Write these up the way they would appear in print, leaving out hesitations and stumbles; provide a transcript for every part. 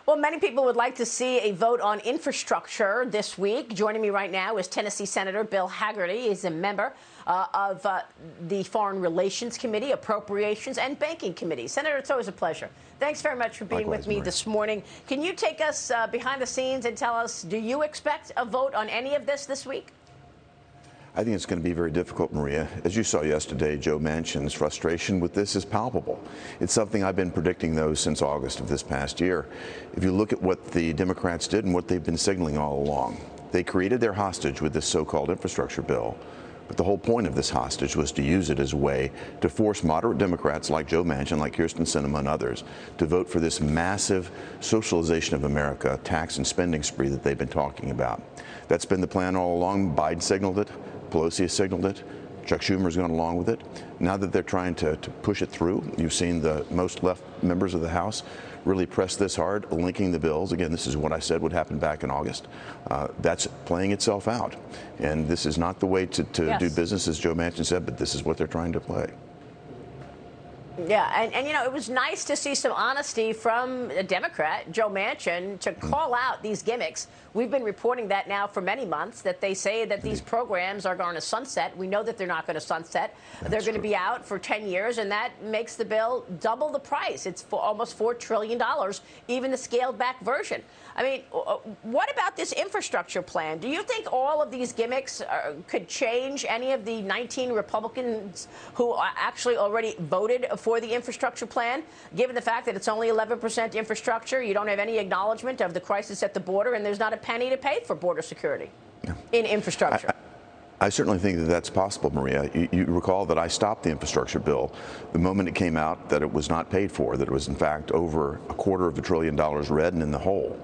Well, many people would like to see a vote on infrastructure this week. Joining me right now is Tennessee Senator Bill Hagerty. He's a member of the Foreign Relations Committee, Appropriations and Banking Committee. Senator, it's always a pleasure. Thanks very much for being with me this morning. Can you take us behind the scenes and tell us, do you expect a vote on any of this week? I think it's going to be very difficult, Maria. As you saw yesterday, Joe Manchin's frustration with this is palpable. It's something I've been predicting, though, since August of this past year. If you look at what the Democrats did and what they've been signaling all along, they created their hostage with this so-called infrastructure bill. But the whole point of this hostage was to use it as a way to force moderate Democrats like Joe Manchin, like Kyrsten Sinema and others, to vote for this massive socialization of America, tax and spending spree that they've been talking about. That's been the plan all along. Biden signaled it. Pelosi has signaled it. Chuck Schumer's gone along with it. Now that they're trying to push it through, you've seen the most left members of the House really press this hard, linking the bills. Again, this is what I said would happen back in August. That's playing itself out. And this is not the way to do business, as Joe Manchin said, but this is what they're trying to play. Yeah, and you know, it was nice to see some honesty from a Democrat, Joe Manchin, to call out these gimmicks. We've been reporting that now for many months, that they say that these programs are going to sunset. We know that they're not going to sunset. They're going to be out for 10 years, and that makes the bill double the price. It's for almost $4 trillion, even the scaled-back version. I mean, what about this infrastructure plan? Do you think all of these gimmicks could change any of the 19 Republicans who actually already voted for the infrastructure plan, given the fact that it's only 11% infrastructure? You don't have any acknowledgement of the crisis at the border, and there's not a penny to pay for border security in infrastructure. I certainly think that that's possible, Maria. You recall that I stopped the infrastructure bill the moment it came out that it was not paid for, that it was in fact over $250 billion red and in the hole.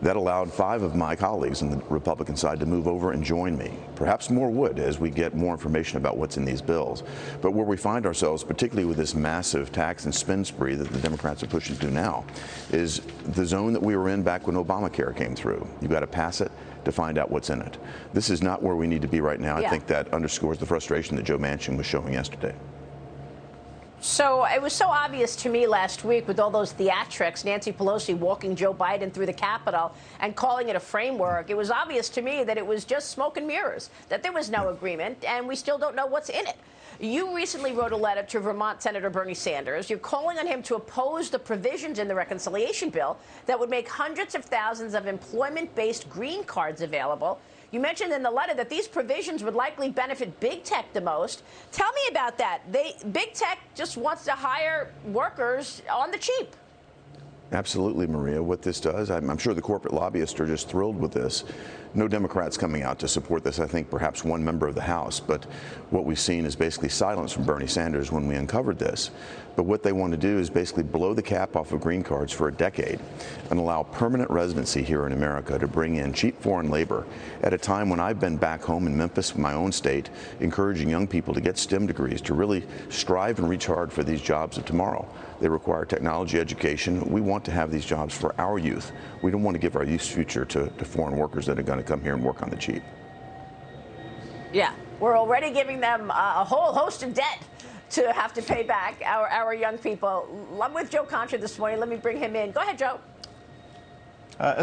That allowed 5 of my colleagues on the Republican side to move over and join me. Perhaps more would as we get more information about what's in these bills. But where we find ourselves, particularly with this massive tax and spend spree that the Democrats are pushing through now, is the zone that we were in back when Obamacare came through. You've got to pass it to find out what's in it. This is not where we need to be right now. I think that underscores the frustration that Joe Manchin was showing yesterday. So it was so obvious to me last week with all those theatrics, Nancy Pelosi walking Joe Biden through the Capitol and calling it a framework. It was obvious to me that it was just smoke and mirrors, that there was no agreement, and we still don't know what's in it. You recently wrote a letter to Vermont Senator Bernie Sanders. You're calling on him to oppose the provisions in the reconciliation bill that would make hundreds of thousands of employment-based green cards available. You mentioned in the letter that these provisions would likely benefit big tech the most. Tell me about that. Big tech just wants to hire workers on the cheap. Absolutely, Maria. What this does, I'm sure the corporate lobbyists are just thrilled with this. No Democrats coming out to support this. I think perhaps one member of the House. But what we've seen is basically silence from Bernie Sanders when we uncovered this. But what they want to do is basically blow the cap off of green cards for a decade and allow permanent residency here in America to bring in cheap foreign labor at a time when I've been back home in Memphis, my own state, encouraging young people to get STEM degrees, to really strive and reach hard for these jobs of tomorrow. They require technology education. We want to have these jobs for our youth. We don't want to give our youth's future to foreign workers that are going to come here and work on the cheap. Yeah, we're already giving them a whole host of debt to have to pay back our young people. I'm with Joe Concha this morning. Let me bring him in. Go ahead, Joe.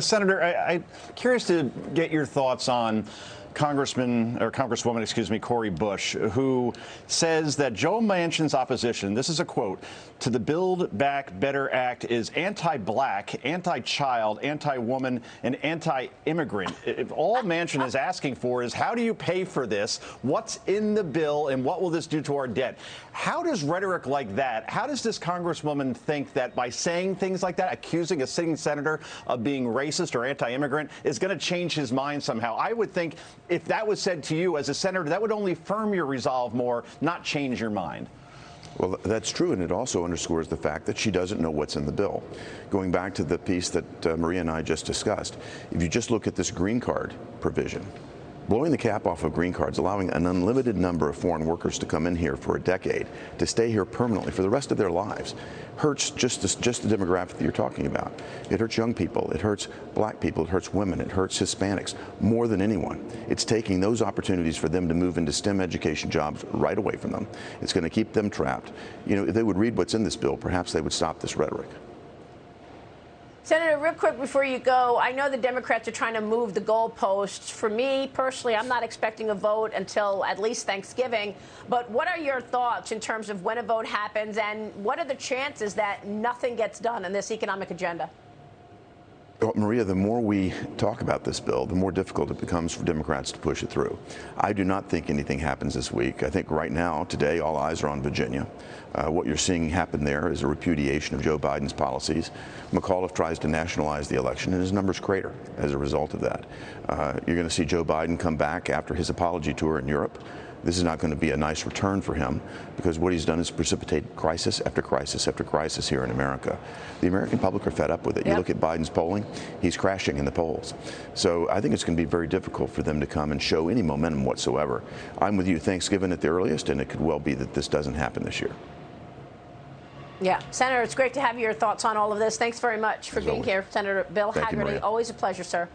Senator, I'm curious to get your thoughts on Congresswoman, Cori Bush, who says that Joe Manchin's opposition, this is a quote, to the Build Back Better Act is anti-black, anti-child, anti-woman, and anti-immigrant. If all Manchin is asking for is how do you pay for this, what's in the bill, and what will this do to our debt? How does rhetoric like that, how does this Congresswoman think that by saying things like that, accusing a sitting senator of being racist or anti-immigrant, is going to change his mind somehow? I would think if that was said to you as a senator, that would only firm your resolve more, not change your mind. Well, that's true, and it also underscores the fact that she doesn't know what's in the bill. Going back to the piece that Maria and I just discussed, if you just look at this green card provision, blowing the cap off of green cards, allowing an unlimited number of foreign workers to come in here for a decade, to stay here permanently for the rest of their lives, hurts just the demographic that you're talking about. It hurts young people, it hurts black people, it hurts women, it hurts Hispanics more than anyone. It's taking those opportunities for them to move into STEM education jobs right away from them. It's going to keep them trapped. You know, if they would read what's in this bill, perhaps they would stop this rhetoric. Senator, real quick before you go, I know the Democrats are trying to move the goalposts. For me personally, I'm not expecting a vote until at least Thanksgiving. But what are your thoughts in terms of when a vote happens, and what are the chances that nothing gets done on this economic agenda? Well, Maria, the more we talk about this bill, the more difficult it becomes for Democrats to push it through. I do not think anything happens this week. I think right now, today, all eyes are on Virginia. What you're seeing happen there is a repudiation of Joe Biden's policies. McAuliffe tries to nationalize the election, and his numbers crater as a result of that. You're going to see Joe Biden come back after his apology tour in Europe. This is not going to be a nice return for him, because what he's done is precipitate crisis after crisis after crisis here in America. The American public are fed up with it. You look at Biden's polling, he's crashing in the polls. So I think it's going to be very difficult for them to come and show any momentum whatsoever. I'm with you, Thanksgiving at the earliest, and it could well be that this doesn't happen this year. Yeah. Senator, it's great to have your thoughts on all of this. Thanks very much for being here. Senator Bill Thank you, Hagerty. Maria. Always a pleasure, sir.